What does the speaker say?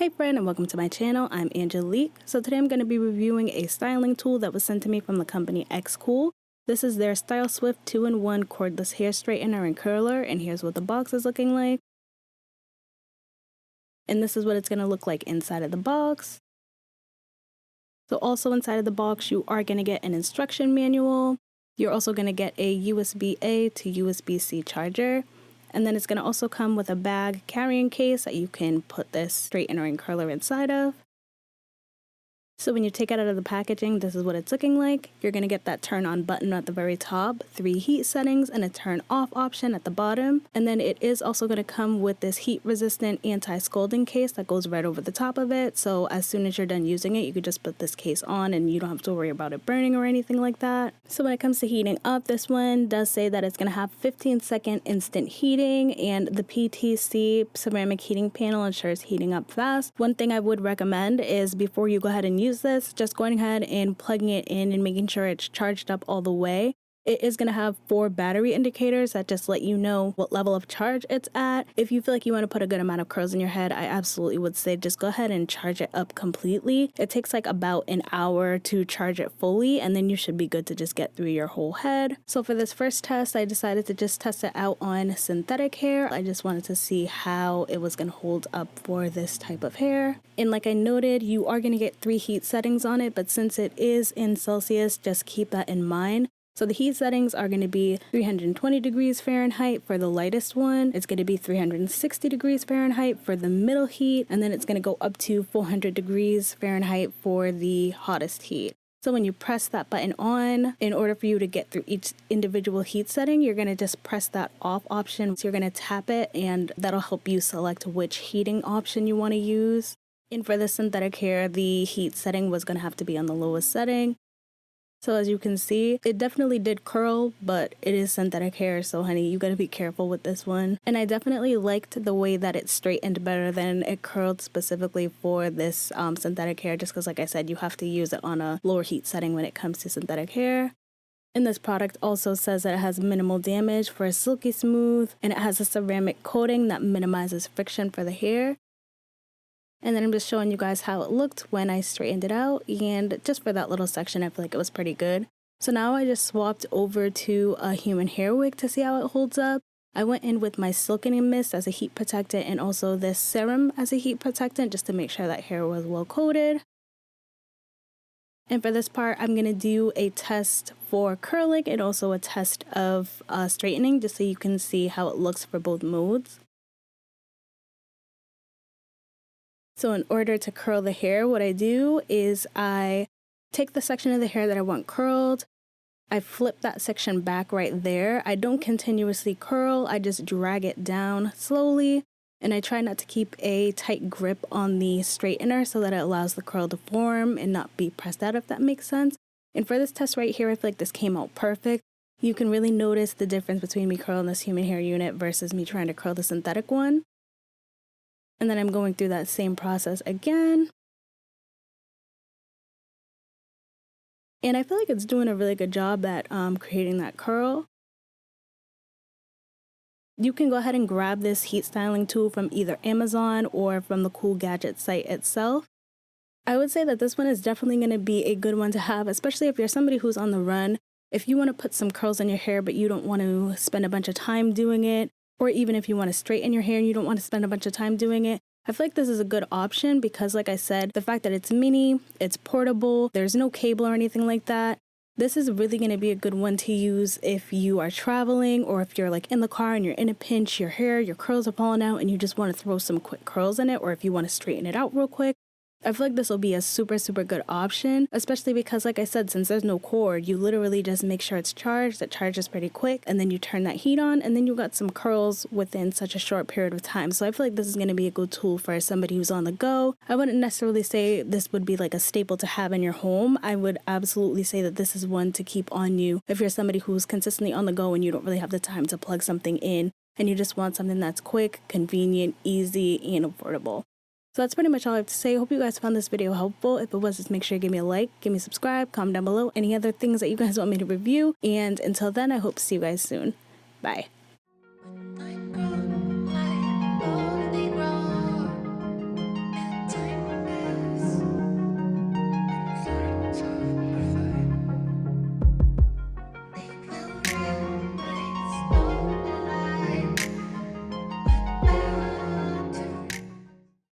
Hey friend, and welcome to my channel. I'm Angelique. So today I'm going to be reviewing a styling tool that was sent to me from the company xCool. This is their StyleSwift 2-in-1 cordless hair straightener and curler, and here's what the box is looking like. And this is what it's going to look like inside of the box. So also inside of the box you are going to get an instruction manual. You're also going to get a USB-A to USB-C charger. And then it's going to also come with a bag carrying case that you can put this straightener and curler inside of. So when you take it out of the packaging, this is what it's looking like. You're going to get that turn on button at the very top, 3 heat settings, and a turn off option at the bottom. And then it is also going to come with this heat resistant anti-scalding case that goes right over the top of it. So as soon as you're done using it, you could just put this case on and you don't have to worry about it burning or anything like that. So when it comes to heating up, this one does say that it's going to have 15-second instant heating, and the PTC ceramic heating panel ensures heating up fast. One thing I would recommend is before you go ahead and use this, just going ahead and plugging it in and making sure it's charged up all the way. It is going to have 4 battery indicators that just let you know what level of charge it's at. If you feel like you want to put a good amount of curls in your head, I absolutely would say just go ahead and charge it up completely. It takes like about an hour to charge it fully, and then you should be good to just get through your whole head. So for this first test, I decided to just test it out on synthetic hair. I just wanted to see how it was going to hold up for this type of hair. And like I noted, you are going to get 3 heat settings on it, but since it is in Celsius, just keep that in mind. So the heat settings are going to be 320 degrees Fahrenheit for the lightest one. It's going to be 360 degrees Fahrenheit for the middle heat. And then it's going to go up to 400 degrees Fahrenheit for the hottest heat. So when you press that button on, in order for you to get through each individual heat setting, you're going to just press that off option. So you're going to tap it, and that'll help you select which heating option you want to use. And for the synthetic hair, the heat setting was going to have to be on the lowest setting. So as you can see, it definitely did curl, but it is synthetic hair, so honey, you gotta be careful with this one. And I definitely liked the way that it straightened better than it curled specifically for this synthetic hair, just because like I said, you have to use it on a lower heat setting when it comes to synthetic hair. And this product also says that it has minimal damage for a silky smooth, and it has a ceramic coating that minimizes friction for the hair. And then I'm just showing you guys how it looked when I straightened it out, and just for that little section I feel like it was pretty good. So now I just swapped over to a human hair wig to see how it holds up. I went in with my Silicone mist as a heat protectant and also this serum as a heat protectant just to make sure that hair was well coated. And for this part I'm going to do a test for curling and also a test of straightening just so you can see how it looks for both modes. So in order to curl the hair, what I do is I take the section of the hair that I want curled, I flip that section back right there. I don't continuously curl, I just drag it down slowly, and I try not to keep a tight grip on the straightener so that it allows the curl to form and not be pressed out, if that makes sense. And for this test right here, I feel like this came out perfect. You can really notice the difference between me curling this human hair unit versus me trying to curl the synthetic one. And then I'm going through that same process again. And I feel like it's doing a really good job at creating that curl. You can go ahead and grab this heat styling tool from either Amazon or from the Cool Gadget site itself. I would say that this one is definitely going to be a good one to have, especially if you're somebody who's on the run. If you want to put some curls in your hair but you don't want to spend a bunch of time doing it, or even if you want to straighten your hair and you don't want to spend a bunch of time doing it, I feel like this is a good option because, like I said, the fact that it's mini, it's portable, there's no cable or anything like that. This is really going to be a good one to use if you are traveling or if you're like in the car and you're in a pinch, your hair, your curls are falling out and you just want to throw some quick curls in it, or if you want to straighten it out real quick. I feel like this will be a super good option, especially because like I said, since there's no cord, you literally just make sure it's charged. It charges pretty quick, and then you turn that heat on and then you got some curls within such a short period of time. So I feel like this is going to be a good tool for somebody who's on the go. I wouldn't necessarily say this would be like a staple to have in your home. I would absolutely say that this is one to keep on you if you're somebody who's consistently on the go and you don't really have the time to plug something in and you just want something that's quick, convenient, easy, and affordable. So that's pretty much all I have to say. Hope you guys found this video helpful. If it was, just make sure you give me a like, give me a subscribe, comment down below any other things that you guys want me to review. And until then, I hope to see you guys soon. Bye.